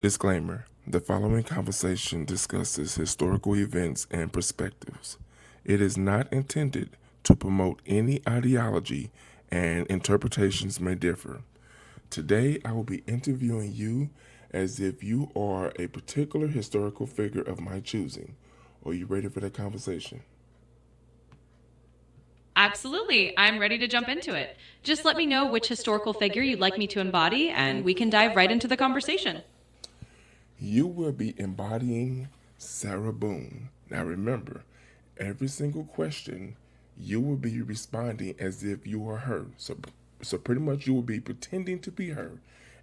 Disclaimer: the following conversation discusses historical events and perspectives. It is not intended to promote any ideology, and interpretations may differ. Today, I will be interviewing you as if you are a particular historical figure of my choosing. Are you ready for that conversation? Absolutely. I'm ready to jump into it. Just let me know which historical figure you'd like me to embody, and we can dive right into the conversation. You will be embodying Sarah Boone. Now remember, every single question you will be responding as if you are her. So pretty much you will be pretending to be her.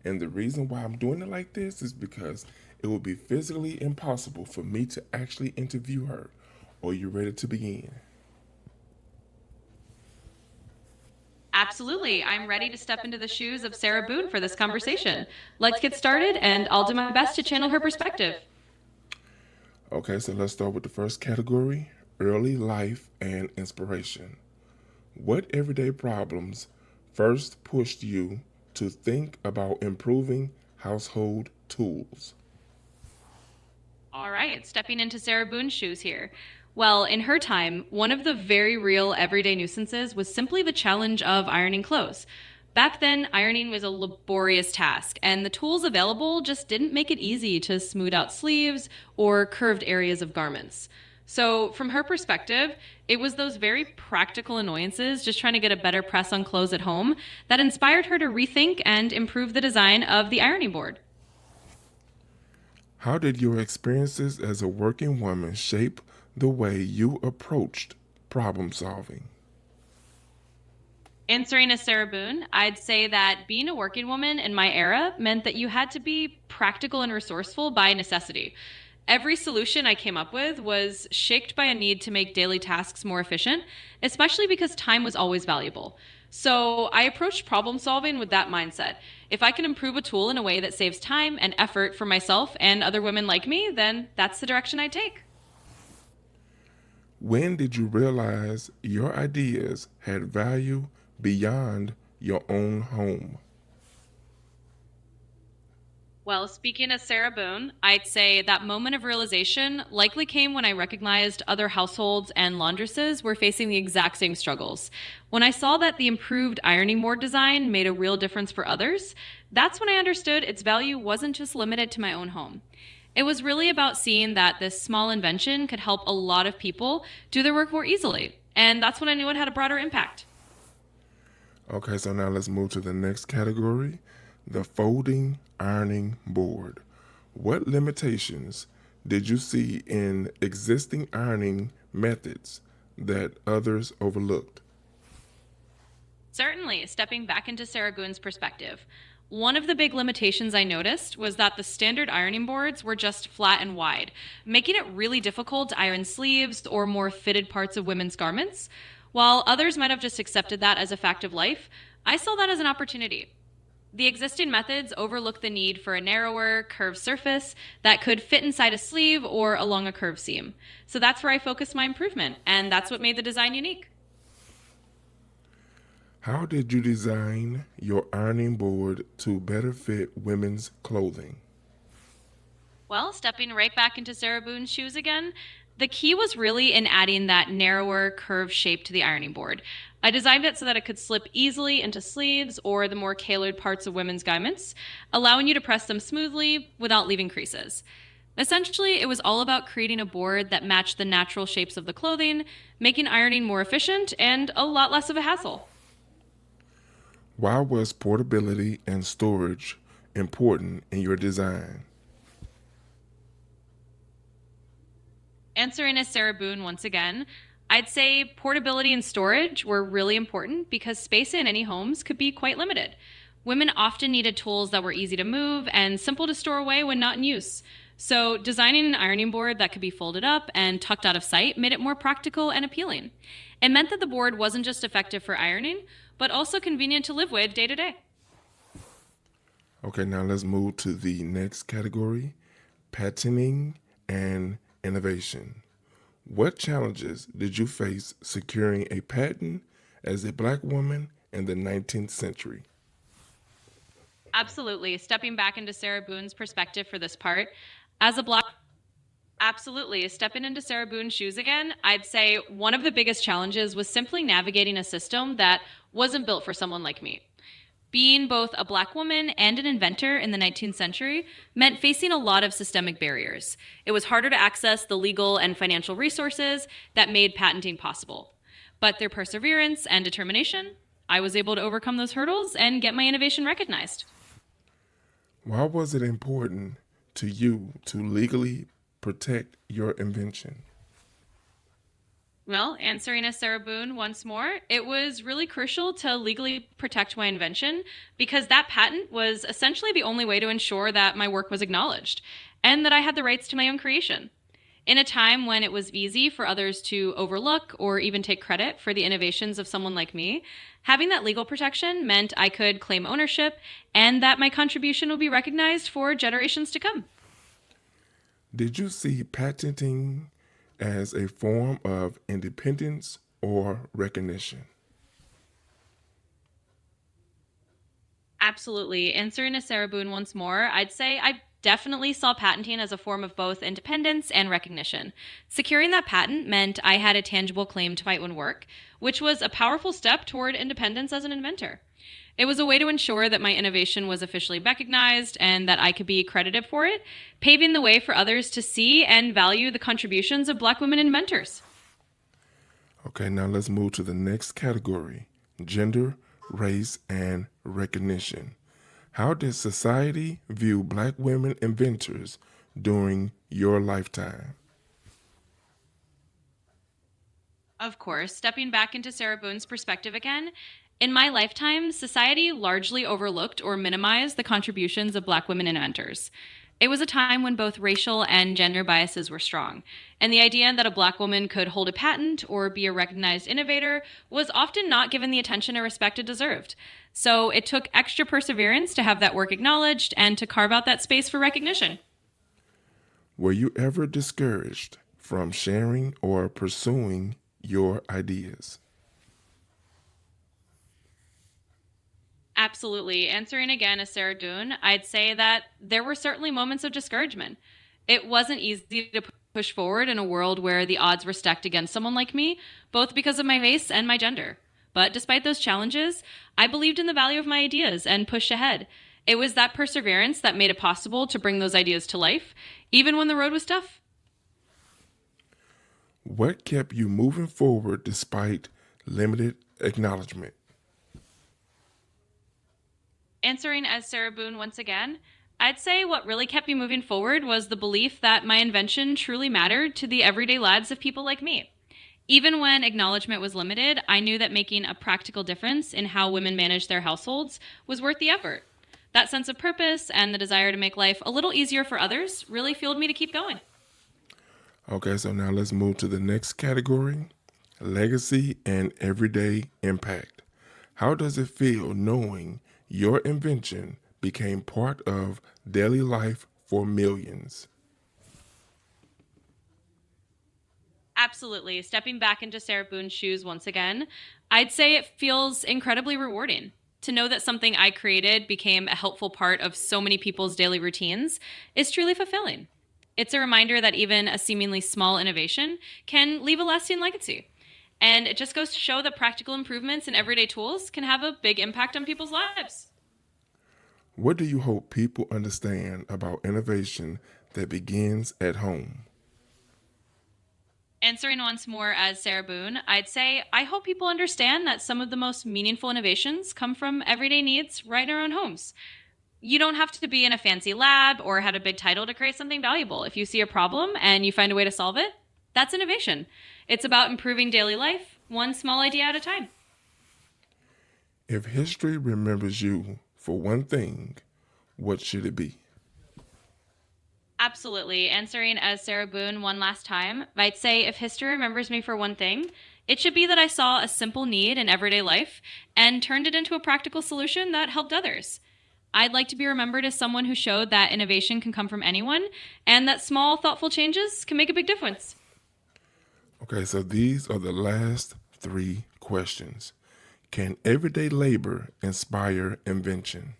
And the reason why I'm doing it like this is because it will be physically impossible for me to actually interview her. Are you ready to begin? Absolutely. I'm ready to step into the shoes of Sarah Boone for this conversation. Let's get started, and I'll do my best to channel her perspective. Okay, so let's start with the first category: early life and inspiration. What everyday problems first pushed you to think about improving household tools? All right, stepping into Sarah Boone's shoes here. Well, in her time, one of the very real everyday nuisances was simply the challenge of ironing clothes. Back then, ironing was a laborious task, and the tools available just didn't make it easy to smooth out sleeves or curved areas of garments. So, from her perspective, it was those very practical annoyances, just trying to get a better press on clothes at home, that inspired her to rethink and improve the design of the ironing board. How did your experiences as a working woman shape the way you approached problem solving? Answering as Sarah Boone, I'd say that being a working woman in my era meant that you had to be practical and resourceful by necessity. Every solution I came up with was shaped by a need to make daily tasks more efficient, especially because time was always valuable. So I approached problem solving with that mindset. If I can improve a tool in a way that saves time and effort for myself and other women like me, then that's the direction I take. When did you realize your ideas had value beyond your own home? Well, speaking as Sarah Boone, I'd say that moment of realization likely came when I recognized other households and laundresses were facing the exact same struggles. When I saw that the improved ironing board design made a real difference for others, that's when I understood its value wasn't just limited to my own home. It was really about seeing that this small invention could help a lot of people do their work more easily. And that's when I knew it had a broader impact. Okay, so now let's move to the next category: the folding ironing board. What limitations did you see in existing ironing methods that others overlooked? Certainly, stepping back into Sarah Goon's perspective. One of the big limitations I noticed was that the standard ironing boards were just flat and wide, making it really difficult to iron sleeves or more fitted parts of women's garments. While others might have just accepted that as a fact of life, I saw that as an opportunity. The existing methods overlook the need for a narrower, curved surface that could fit inside a sleeve or along a curved seam. So that's where I focused my improvement, and that's what made the design unique. How did you design your ironing board to better fit women's clothing? Well, stepping right back into Sarah Boone's shoes again, the key was really in adding that narrower, curved shape to the ironing board. I designed it so that it could slip easily into sleeves or the more tailored parts of women's garments, allowing you to press them smoothly without leaving creases. Essentially, it was all about creating a board that matched the natural shapes of the clothing, making ironing more efficient and a lot less of a hassle. Why was portability and storage important in your design? Answering as Sarah Boone once again, I'd say portability and storage were really important because space in any homes could be quite limited. Women often needed tools that were easy to move and simple to store away when not in use. So, designing an ironing board that could be folded up and tucked out of sight made it more practical and appealing. It meant that the board wasn't just effective for ironing, but also convenient to live with day to day. Okay, now let's move to the next category: patenting and innovation. What challenges did you face securing a patent as a black woman in the 19th century? Absolutely. Stepping back into Sarah Boone's perspective for this part, as a black Absolutely. Stepping into Sarah Boone's shoes again, I'd say one of the biggest challenges was simply navigating a system that wasn't built for someone like me. Being both a black woman and an inventor in the 19th century meant facing a lot of systemic barriers. It was harder to access the legal and financial resources that made patenting possible. But through perseverance and determination, I was able to overcome those hurdles and get my innovation recognized. Why was it important to you to legally protect your invention? Well, answering as Sarah Boone once more, it was really crucial to legally protect my invention because that patent was essentially the only way to ensure that my work was acknowledged and that I had the rights to my own creation. In a time when it was easy for others to overlook or even take credit for the innovations of someone like me, having that legal protection meant I could claim ownership and that my contribution would be recognized for generations to come. Did you see patenting as a form of independence or recognition? Absolutely. Answering to Sarah Boone once more, I'd say I definitely saw patenting as a form of both independence and recognition. Securing that patent meant I had a tangible claim to my own work, which was a powerful step toward independence as an inventor. It was a way to ensure that my innovation was officially recognized and that I could be credited for it, paving the way for others to see and value the contributions of Black women inventors. Okay, now let's move to the next category: gender, race, and recognition. How did society view Black women inventors during your lifetime? Of course, stepping back into Sarah Boone's perspective again, in my lifetime, society largely overlooked or minimized the contributions of Black women inventors. It was a time when both racial and gender biases were strong, and the idea that a Black woman could hold a patent or be a recognized innovator was often not given the attention or respect it deserved. So it took extra perseverance to have that work acknowledged and to carve out that space for recognition. Were you ever discouraged from sharing or pursuing your ideas? Absolutely. Answering again as Sarah Boone, I'd say that there were certainly moments of discouragement. It wasn't easy to push forward in a world where the odds were stacked against someone like me, both because of my race and my gender. But despite those challenges, I believed in the value of my ideas and pushed ahead. It was that perseverance that made it possible to bring those ideas to life, even when the road was tough. What kept you moving forward despite limited acknowledgement? Answering as Sarah Boone once again, I'd say what really kept me moving forward was the belief that my invention truly mattered to the everyday lives of people like me. Even when acknowledgement was limited, I knew that making a practical difference in how women manage their households was worth the effort. That sense of purpose and the desire to make life a little easier for others really fueled me to keep going. Okay, so now let's move to the next category: legacy and everyday impact. How does it feel knowing your invention became part of daily life for millions? Absolutely. Stepping back into Sarah Boone's shoes once again, I'd say it feels incredibly rewarding to know that something I created became a helpful part of so many people's daily routines is truly fulfilling. It's a reminder that even a seemingly small innovation can leave a lasting legacy. And it just goes to show that practical improvements in everyday tools can have a big impact on people's lives. What do you hope people understand about innovation that begins at home? Answering once more as Sarah Boone, I'd say I hope people understand that some of the most meaningful innovations come from everyday needs right in our own homes. You don't have to be in a fancy lab or had a big title to create something valuable. If you see a problem and you find a way to solve it, that's innovation. It's about improving daily life, one small idea at a time. If history remembers you for one thing, what should it be? Absolutely. Answering as Sarah Boone one last time, I'd say if history remembers me for one thing, it should be that I saw a simple need in everyday life and turned it into a practical solution that helped others. I'd like to be remembered as someone who showed that innovation can come from anyone and that small, thoughtful changes can make a big difference. Okay, so these are the last three questions. Can everyday labor inspire invention?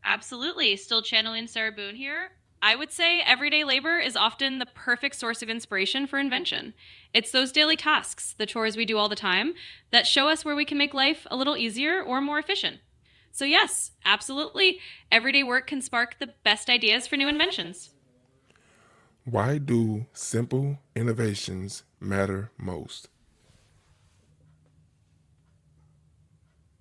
Absolutely. Still channeling Sarah Boone here. I would say everyday labor is often the perfect source of inspiration for invention. It's those daily tasks, the chores we do all the time, that show us where we can make life a little easier or more efficient. So, yes, absolutely, everyday work can spark the best ideas for new inventions. Why do simple innovations matter most?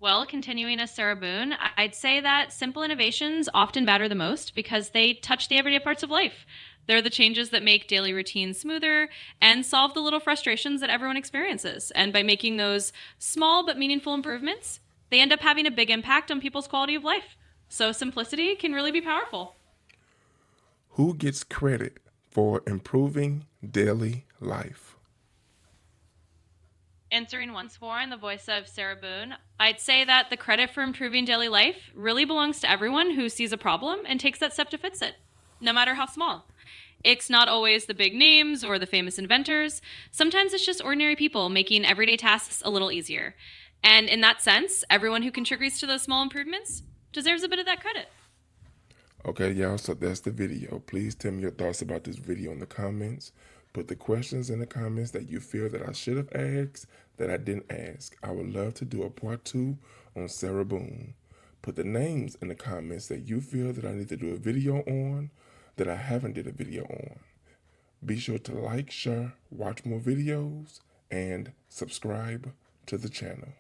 Well, continuing as Sarah Boone, I'd say that simple innovations often matter the most because they touch the everyday parts of life. They're the changes that make daily routines smoother and solve the little frustrations that everyone experiences. And by making those small but meaningful improvements, they end up having a big impact on people's quality of life. So simplicity can really be powerful. Who gets credit for improving daily life? Answering once more in the voice of Sarah Boone, I'd say that the credit for improving daily life really belongs to everyone who sees a problem and takes that step to fix it, no matter how small. It's not always the big names or the famous inventors. Sometimes it's just ordinary people making everyday tasks a little easier. And in that sense, everyone who contributes to those small improvements deserves a bit of that credit. Okay, y'all, so that's the video. Please tell me your thoughts about this video in the comments. Put the questions in the comments that you feel that I should have asked that I didn't ask. I would love to do a part 2 on Sarah Boone. Put the names in the comments that you feel that I need to do a video on that I haven't did a video on. Be sure to like, share, watch more videos, and subscribe to the channel.